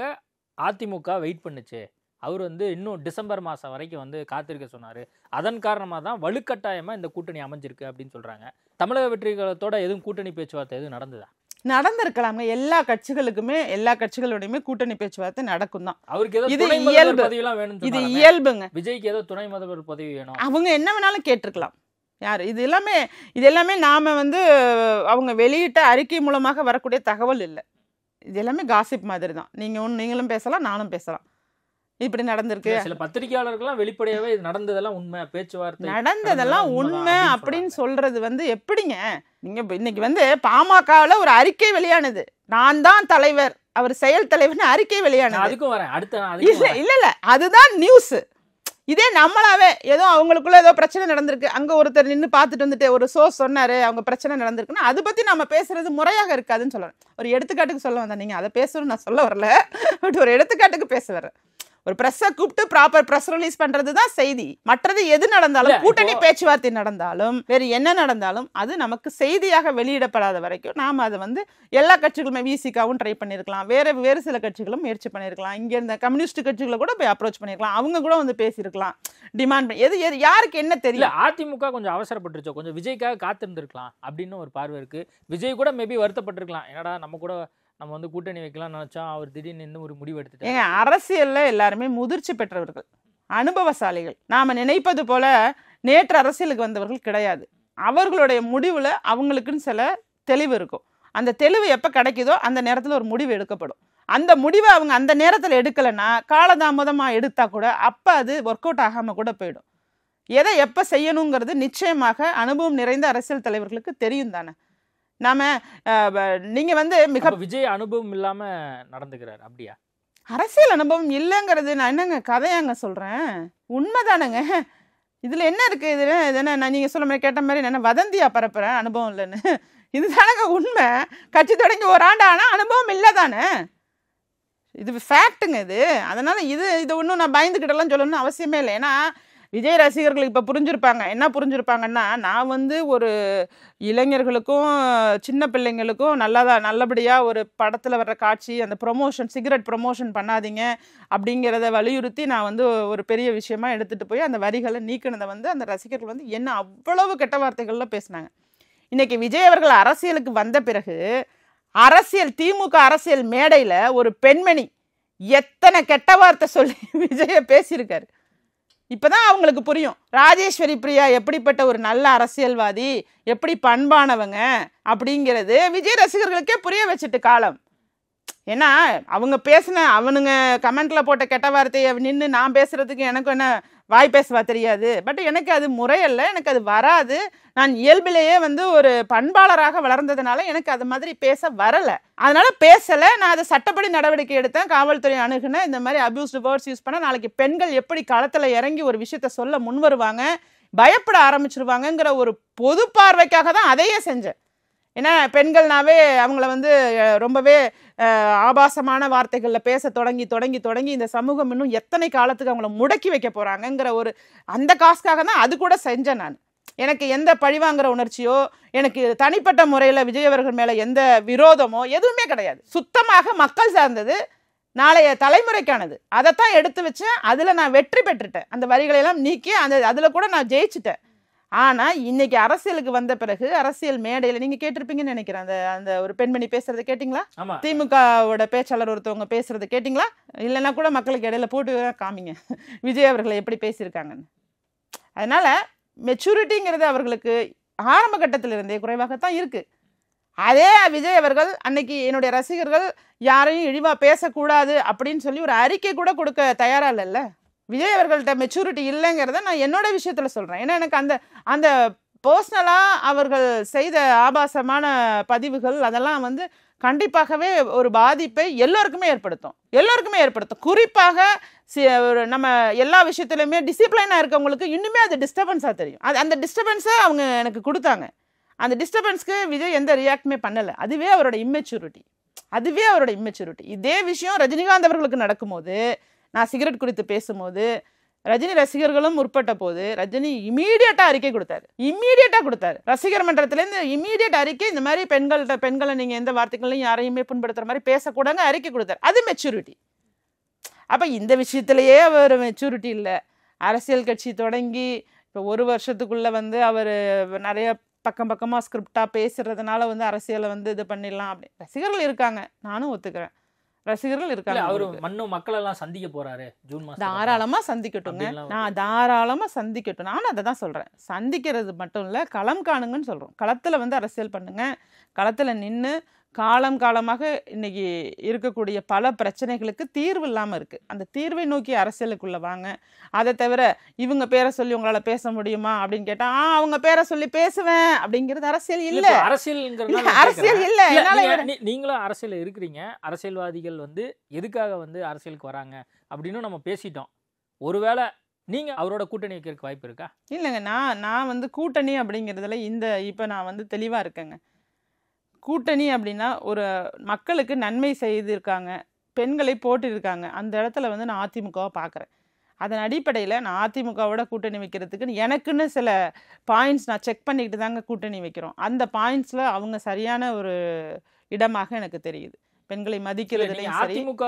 அதிமுக வெயிட் பண்ணுச்சு. அவர் வந்து இன்னும் டிசம்பர் மாதம் வரைக்கும் வந்து காத்திருக்க சொன்னார். அதன் காரணமாக தான் வலுக்கட்டாயமாக இந்த கூட்டணி அமைஞ்சிருக்கு அப்படின்னு சொல்கிறாங்க. தமிழக வெற்றி கழகத்தோட எதுவும் கூட்டணி பேச்சுவார்த்தை எதுவும் நடந்ததா? நடந்திருக்கலாங்க. எல்லா கட்சிகளுக்குமே எல்லா கட்சிகளோடையுமே கூட்டணி பேச்சுவார்த்தை நடக்கும் தான். அவருக்கு ஏதோ இது துணை முதல்வர் இயல்பு. பதவியெல்லாம் வேணும்னு இது சொன்னாங்க. இயல்புங்க. விஜய்க்கு ஏதோ துணை முதல்வர் பதவி வேணும். அவங்க என்ன வேணாலும் கேட்டிருக்கலாம். யார் இது எல்லாமே நாம வந்து அவங்க வெளியிட்ட அறிக்கை மூலமாக வரக்கூடிய தகவல் இல்லை. இது எல்லாமே காசிப் மாதிரி தான். நீங்களும் பேசலாம், நானும் பேசலாம். இப்படி நடந்திருக்கு. சில பத்திரிகையாளர்கள்லாம் வெளிப்படையாவே இது நடந்ததெல்லாம் உண்மை, பேச்சுவார்த்தை நடந்ததெல்லாம் உண்மை அப்படின்னு சொல்றது வந்து எப்படிங்க? நீங்க இன்னைக்கு வந்து பாமகவுல ஒரு அறிக்கை வெளியானது, நான் தான் தலைவர், அவர் செயல் தலைவர்னு அறிக்கை வெளியானது. அதுக்கும் வரேன் அடுத்த இல்ல அதுதான் நியூஸ். இதே நம்மளாவே ஏதோ அவங்களுக்குள்ள ஏதோ பிரச்சனை நடந்திருக்கு, அங்க ஒருத்தர் நின்று பார்த்துட்டு வந்துட்டு ஒரு சொன்னாரு அவங்க பிரச்சனை நடந்திருக்குன்னா அதை பத்தி நம்ம பேசுறது முறையாக இருக்காதுன்னு சொல்றேன். ஒரு எடுத்துக்காட்டுக்கு சொல்ல வந்தேன். நீங்க அதை பேசணும்னு நான் சொல்ல வரல, பட் ஒரு எடுத்துக்காட்டுக்கு பேச வரேன். ஒரு பிரஸ்ஸை கூப்பிட்டு ப்ராப்பர் பிரஸ் ரிலீஸ் பண்றது தான் செய்தி. மற்றது எது நடந்தாலும், கூட்டணி பேச்சுவார்த்தை நடந்தாலும் வேறு என்ன நடந்தாலும் அது நமக்கு செய்தியாக வெளியிடப்படாத வரைக்கும் நாம அதை வந்து எல்லா கட்சிகளுமே விசிகாவும் ட்ரை பண்ணியிருக்கலாம், வேறு சில கட்சிகளும் முயற்சி பண்ணியிருக்கலாம், இங்கே இருந்த கம்யூனிஸ்ட் கட்சிகளை கூட போய் அப்ரோச் பண்ணியிருக்கலாம், அவங்க கூட வந்து பேசியிருக்கலாம், டிமாண்ட் பண்ணி. எது யாருக்கு என்ன தெரியல. அதிமுக கொஞ்சம் அவசரப்பட்டுருச்சோ, கொஞ்சம் விஜய்க்காக காத்திருந்திருக்கலாம் அப்படின்னு ஒரு பார்வை இருக்கு. விஜய் கூட மேபி வருத்தப்பட்டிருக்கலாம், என்னடா நம்ம வந்து கூட்டணி வைக்கலாம் நினைச்சோம், அவர் திடீர்னு ஒரு முடிவு எடுத்துட்டாங்க. அரசியல்ல எல்லாருமே முதிர்ச்சி பெற்றவர்கள், அனுபவசாலிகள். நாம நினைப்பது போல நேற்று அரசியலுக்கு வந்தவர்கள் கிடையாது. அவர்களுடைய முடிவுல அவங்களுக்குன்னு சில தெளிவு இருக்கும். அந்த தெளிவு எப்ப கிடைக்குதோ அந்த நேரத்துல ஒரு முடிவு எடுக்கப்படும். அந்த முடிவை அவங்க அந்த நேரத்துல எடுக்கலைன்னா காலதாமதமா எடுத்தா கூட அப்ப அது ஒர்க் அவுட் ஆகாம கூட போயிடும். எதை எப்ப செய்யணுங்கிறது நிச்சயமாக அனுபவம் நிறைந்த அரசியல் தலைவர்களுக்கு தெரியும் தானே. நாம நீங்க வந்து விஜய் அனுபவம் இல்லாம நடந்துக்கிறார் அப்படியா? அரசியல் அனுபவம் இல்லைங்கிறது நான் என்னங்க கதையாங்க சொல்றேன், உண்மைதானங்க. இதுல என்ன இருக்கு? இது என்ன நான் நீங்க சொல்ல மாதிரி கேட்ட மாதிரி என்ன வதந்தியா பரப்புறேன் அனுபவம் இல்லைன்னு? இதுதானங்க உண்மை. கட்சி தொடங்கி ஒரு ஆண்டு ஆனா அனுபவம் இல்லை தானே, இது ஃபேக்ட்டுங்க இது. அதனால இது ஒன்றும் நான் பயந்துக்கிட்டலாம் சொல்லணும்னு அவசியமே இல்லை. ஏன்னா விஜய் ரசிகர்கள் இப்போ புரிஞ்சிருப்பாங்க. என்ன புரிஞ்சிருப்பாங்கன்னா, நான் வந்து ஒரு இளைஞர்களுக்கும் சின்ன பிள்ளைங்களுக்கும் நல்லபடியாக ஒரு படத்தில் வர்ற காட்சி, அந்த ப்ரொமோஷன், சிகரெட் ப்ரொமோஷன் பண்ணாதீங்க அப்படிங்கிறத வலியுறுத்தி நான் வந்து ஒரு பெரிய விஷயமா எடுத்துகிட்டு போய் அந்த வரிகளை நீக்கினதை வந்து அந்த ரசிகர்கள் வந்து என்ன அவ்வளவு கெட்ட வார்த்தைகள்லாம் பேசினாங்க. இன்னைக்கு விஜய் அவர்கள் அரசியலுக்கு வந்த பிறகு திமுக அரசியல் மேடையில் ஒரு பெண்மணி எத்தனை கெட்ட வார்த்தை சொல்லி விஜய பேசியிருக்காரு. இப்பதான் அவங்களுக்கு புரியும் ராஜேஸ்வரி பிரியா எப்படிப்பட்ட ஒரு நல்ல அரசியல்வாதி, எப்படி பண்பானவங்க அப்படிங்கிறது விஜய் ரசிகர்களுக்கே புரிய வச்சுட்டு காலம். ஏன்னா அவங்க அவனுங்க கமெண்ட்ல போட்ட கெட்ட வார்த்தையை நின்று நான் பேசுறதுக்கு எனக்கு என்ன வாய் பேசவா தெரியாது. பட் எனக்கு அது முறையல்ல, எனக்கு அது வராது. நான் இயல்பிலேயே வந்து ஒரு பண்பாளராக வளர்ந்ததுனால எனக்கு அது மாதிரி பேச வரல, அதனால பேசல. நான் அதை சட்டப்படி நடவடிக்கை எடுத்தேன், காவல்துறை அணுகுனேன். இந்த மாதிரி அபியூஸ்டு வேர்ட்ஸ் யூஸ் பண்ண நாளைக்கு பெண்கள் எப்படி களத்துல இறங்கி ஒரு விஷயத்த சொல்ல முன் வருவாங்க, பயப்பட ஆரம்பிச்சிருவாங்கங்கிற ஒரு பொது பார்வைக்காக தான் அதையே செஞ்சேன். ஏன்னா பெண்கள்னாவே அவங்கள வந்து ரொம்பவே ஆபாசமான வார்த்தைகளில் பேச தொடங்கி இந்த சமூகம் இன்னும் எத்தனை காலத்துக்கு அவங்கள முடக்கி வைக்க போகிறாங்கங்கிற ஒரு அந்த காசுக்காக தான் அது கூட செஞ்சேன் நான். எனக்கு எந்த பழிவாங்கிற உணர்ச்சியோ, எனக்கு தனிப்பட்ட முறையில் விஜய் அவர்கள் மேலே எந்த விரோதமோ எதுவுமே கிடையாது. சுத்தமாக மக்கள் சார்ந்தது, நாளைய தலைமுறைக்கானது. அதைத்தான் எடுத்து வச்சேன். அதில் நான் வெற்றி பெற்றுட்டேன். அந்த வரிகளையெல்லாம் நீக்கி அதில் கூட நான் ஜெயிச்சுட்டேன். ஆனால் இன்னைக்கு அரசியலுக்கு வந்த பிறகு அரசியல் மேடையில் நீங்கள் கேட்டிருப்பீங்கன்னு நினைக்கிறேன், அந்த ஒரு பெண்மணி பேசுறதை கேட்டிங்களா? திமுகவோட பேச்சாளர் ஒருத்தவங்க பேசுறதை கேட்டிங்களா? இல்லைன்னா கூட மக்களுக்கு இடையில போட்டு காமிங்க விஜய் அவர்களை எப்படி பேசியிருக்காங்கன்னு. அதனால மெச்சூரிட்டிங்கிறது அவர்களுக்கு ஆரம்ப கட்டத்தில் இருந்தே குறைவாகத்தான் இருக்கு. அதே விஜய் அவர்கள் அன்னைக்கு என்னுடைய ரசிகர்கள் யாரையும் இழிவா பேசக்கூடாது அப்படின்னு சொல்லி ஒரு அறிக்கை கூட கொடுக்க தயாரா இல்லைல்ல. விஜய் அவர்கள்ட்ட மெச்சூரிட்டி இல்லைங்கிறத நான் என்னோட விஷயத்துல சொல்றேன். ஏன்னா எனக்கு அந்த பர்சனலா அவர்கள் செய்த ஆபாசமான பதிவுகள் அதெல்லாம் வந்து கண்டிப்பாகவே ஒரு பாதிப்பை எல்லோருக்குமே ஏற்படுத்தும். குறிப்பாக நம்ம எல்லா விஷயத்துலையுமே டிசிப்ளைனாக இருக்கவங்களுக்கு இன்னுமே அது டிஸ்டர்பன்ஸாக தெரியும். அந்த டிஸ்டர்பன்ஸை அவங்க எனக்கு கொடுத்தாங்க. அந்த டிஸ்டர்பன்ஸ்க்கு விஜய் எந்த ரியாக்டுமே பண்ணலை. அதுவே அவரோட இம்மெச்சூரிட்டி. இதே விஷயம் ரஜினிகாந்த் அவர்களுக்கு நடக்கும்போது, நான் சிகரெட் குறித்து பேசும்போது ரஜினி ரசிகர்களும் முற்பட்ட போது ரஜினி இமீடியட்டா அறிக்கை கொடுத்தாரு. ரசிகர் மன்றத்திலேருந்து இமீடியட் அறிக்கை, இந்த மாதிரி பெண்களை நீங்க எந்த வார்த்தைகளையும் யாரையுமே புண்படுத்துற மாதிரி பேசக்கூடாங்க அறிக்கை கொடுத்தாரு. அது மெச்சூரிட்டி. அப்ப இந்த விஷயத்திலேயே அவர் மெச்சூரிட்டி இல்லை. அரசியல் கட்சி தொடங்கி இப்போ 1 வருஷத்துக்குள்ள வந்து அவர் நிறைய பக்கமா ஸ்கிரிப்டா பேசுறதுனால வந்து அரசியலை வந்து இது பண்ணிடலாம் அப்படி ரசிகர்கள் இருக்காங்க. நானும் ஒத்துக்கிறேன், ரசிகர்கள் இருக்காங்க. அவரு மக்கள் எல்லாம் சந்திக்க போறாரு ஜூன் மாசம். தாராளமா சந்திக்கட்டுங்க. நானும் அதை தான் சொல்றேன். சந்திக்கிறது மட்டும் இல்ல, களம் காணுங்கன்னு சொல்றோம். களத்துல வந்து அரசியல் பண்ணுங்க. களத்துல நின்று காலமாக இன்னைக்கு இருக்கக்கூடிய பல பிரச்சனைகளுக்கு தீர்வு இல்லாம இருக்கு. அந்த தீர்வை நோக்கி அரசியலுக்குள்ள வாங்க. அதை தவிர இவங்க பேரை சொல்லி உங்களால பேச முடியுமா அப்படின்னு கேட்டா அவங்க பேரை சொல்லி பேசுவேன் அப்படிங்கிறது அரசியல் இல்ல. அரசியல் இல்ல. நீங்களும் அரசியல் இருக்கிறீங்க. அரசியல்வாதிகள் வந்து எதுக்காக வந்து அரசியலுக்கு வராங்க அப்படின்னு நம்ம பேசிட்டோம். ஒருவேளை நீங்க அவரோட கூட்டணி வைக்கிறதுக்கு வாய்ப்பு இருக்கா? இல்லைங்க, நான் வந்து கூட்டணி அப்படிங்கிறதுல இப்ப நான் வந்து தெளிவா இருக்கேங்க. கூட்டணி அப்படின்னா ஒரு மக்களுக்கு நன்மை செய்திருக்காங்க, பெண்களை போட்டிருக்காங்க. அந்த இடத்துல வந்து நான் அதிமுகவை பார்க்குறேன். அதன் அடிப்படையில் நான் அதிமுகவோட கூட்டணி வைக்கிறதுக்கு எனக்குன்னு சில பாயிண்ட்ஸ் நான் செக் பண்ணிக்கிட்டு தாங்க கூட்டணி வைக்கிறோம். அந்த பாயிண்ட்ஸில் அவங்க சரியான ஒரு இடமாக எனக்கு தெரியுது. பெண்களை மதிக்கிறதுலையும் சரி. அதிமுக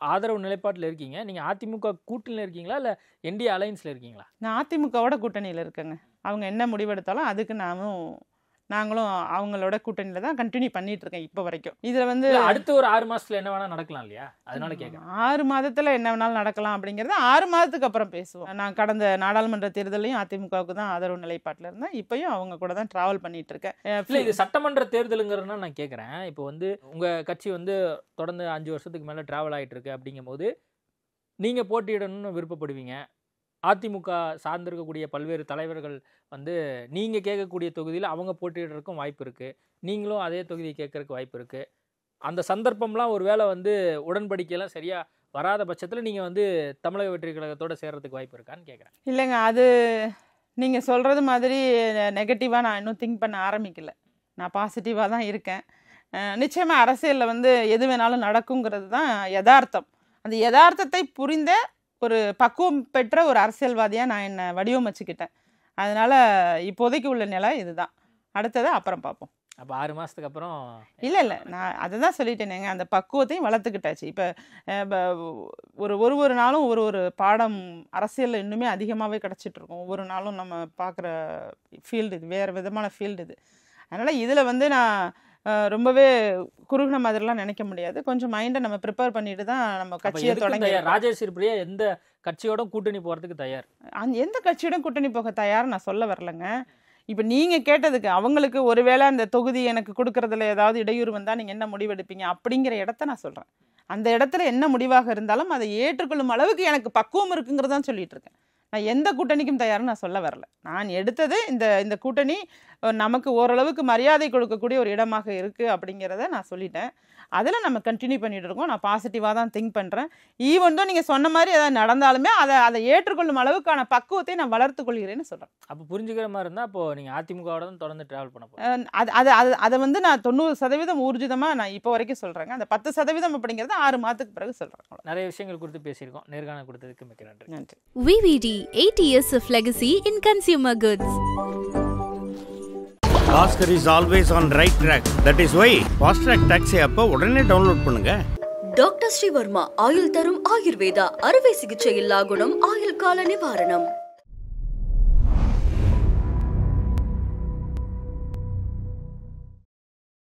ஆதரவு நிலைப்பாட்டில் இருக்கீங்க. நீங்கள் அதிமுக கூட்டணியில் இருக்கீங்களா இல்லை என்டிஏ அலையன்ஸில் இருக்கீங்களா? நான் அதிமுகவோட கூட்டணியில் இருக்கேங்க. அவங்க என்ன முடிவெடுத்தாலும் அதுக்கு நாங்களும் அவங்களோட கூட்டணியில தான் கண்டினியூ பண்ணிட்டு இருக்கேன் இப்போ வரைக்கும். இதுல வந்து அடுத்த ஒரு 6 மாசத்துல என்ன வேணா நடக்கலாம் இல்லையா? அதனால கேட்குறேன். 6 மாதத்துல என்ன வேணாலும் நடக்கலாம் அப்படிங்கறது 6 மாதத்துக்கு அப்புறம் பேசுவோம். நான் கடந்த நாடாளுமன்ற தேர்தலையும் அதிமுகவுக்கு தான் ஆதரவு நிலைப்பாட்டில் இருந்தேன். இப்பயும் அவங்க கூட தான் டிராவல் பண்ணிட்டு இருக்கேன். இது சட்டமன்ற தேர்தலுங்கிறதுனா நான் கேட்குறேன். இப்போ வந்து உங்க கட்சி வந்து தொடர்ந்து 5 வருஷத்துக்கு மேல டிராவல் ஆகிட்டு இருக்கு. அப்படிங்கும் போது நீங்க போட்டியிடணும்னு விருப்பப்படுவீங்க. அதிமுக சார்ந்திருக்கக்கூடிய பல்வேறு தலைவர்கள் வந்து நீங்கள் கேட்கக்கூடிய தொகுதியில் அவங்க போட்டியிடுறதுக்கும் வாய்ப்பு இருக்குது. நீங்களும் அதே தொகுதியை கேட்கறதுக்கு வாய்ப்பு இருக்குது. அந்த சந்தர்ப்பம்லாம் ஒரு வேளை வந்து உடன்படிக்கையெல்லாம் சரியாக வராத பட்சத்தில் நீங்கள் வந்து தமிழக வெற்றி கழகத்தோடு சேர்றதுக்கு வாய்ப்பு இருக்கான்னு கேட்குறேன். இல்லைங்க, அது நீங்கள் சொல்கிறது மாதிரி நெகட்டிவாக நான் இன்னும் திங்க் பண்ண ஆரம்பிக்கலை. நான் பாசிட்டிவாக தான் இருக்கேன். நிச்சயமாக அரசியலில் வந்து எது வேணாலும் நடக்குங்கிறது தான் யதார்த்தம். அந்த யதார்த்தத்தை புரிந்த ஒரு பக்குவம் பெற்ற ஒரு அரசியல்வாதியாக நான் என்னை வடிவமைச்சுக்கிட்டேன். அதனால் இப்போதைக்கு உள்ள நிலை இதுதான். அடுத்ததை அப்புறம் பார்ப்போம். அப்போ 6 மாதத்துக்கு அப்புறம் இல்லை நான் அதை தான் சொல்லிட்டேனேங்க. அந்த பக்குவத்தையும் வளர்த்துக்கிட்டாச்சு. இப்போ ஒரு நாளும் ஒரு பாடம் அரசியலில் இன்னுமே அதிகமாகவே கிடச்சிட்ருக்கோம். ஒவ்வொரு நாளும் நம்ம பார்க்குற ஃபீல்டு இது, வேறு விதமான ஃபீல்டு இது. அதனால் இதில் வந்து நான் ரொம்பவே குறுகின மாதிரிலாம் நினைக்க முடியாது. கொஞ்சம் மைண்டை நம்ம ப்ரிப்பேர் பண்ணிட்டு தான் நம்ம கட்சியை தொடங்கி. ராஜேஸ்வரி பிரியா எந்த கட்சியோட கூட்டணி போகிறதுக்கு தயார்? எந்த கட்சியோட கூட்டணி போக தயார் நான் சொல்ல வரலைங்க. இப்போ நீங்கள் கேட்டதுக்கு அவங்களுக்கு ஒருவேளை அந்த தொகுதி எனக்கு கொடுக்கறதுல ஏதாவது இடையூறு வந்தால் நீங்கள் என்ன முடிவெடுப்பீங்க அப்படிங்கிற இடத்த நான் சொல்கிறேன். அந்த இடத்துல என்ன முடிவாக இருந்தாலும் அதை ஏற்றுக்கொள்ளும் அளவுக்கு எனக்கு பக்குவம் இருக்குங்கிறதான் சொல்லிட்டு இருக்கேன். நான் எந்த கூட்டணிக்கும் தயார்னு நான் சொல்ல வரல. நான் எடுத்தது இந்த கூட்டணி நமக்கு ஓரளவுக்கு மரியாதை கொடுக்கக்கூடிய ஒரு இடமாக இருக்குது அப்படிங்கிறத நான் சொல்லிட்டேன். அதில் நம்ம கண்டினியூ பண்ணிட்டு இருக்கோம். நான் பாசிட்டிவாக தான் திங்க் பண்ணுறேன். ஈவன் தான் நீங்கள் சொன்ன மாதிரி எதாவது நடந்தாலுமே அதை ஏற்றுக்கொள்ளும் அளவுக்கான பக்குவத்தை நான் வளர்த்து கொள்கிறேன்னு சொல்கிறேன். அப்போ புரிஞ்சுக்கிற மாதிரி இருந்தால் அப்போது நீங்கள் அதிமுகவோட தான் தொடர்ந்து ட்ராவல் பண்ண போகிறேன். அதை வந்து நான் 90% ஊர்ஜிதமாக நான் இப்போ வரைக்கும் சொல்கிறேங்க. அந்த 10% அப்படிங்கிறது 6 மாதத்துக்கு பிறகு சொல்கிறேன். நிறைய விஷயங்கள் குறித்து பேசியிருக்கோம். நேர்காணல் கொடுத்ததுக்கு மிக்க நன்றி. நன்றி. VVD, 8 years of legacy in consumer goods. Oscar is always on right track. That is why Fast Track Taxi app உடனே டவுன்லோட் பண்ணுங்க. டாக்டர் ஸ்ரீவர்மா ஆயுள் தரும் ஆயுர்வேதா அறுவை சிகிச்சை இல்லா குணம் ஆயுள் கால நிவாரணம்.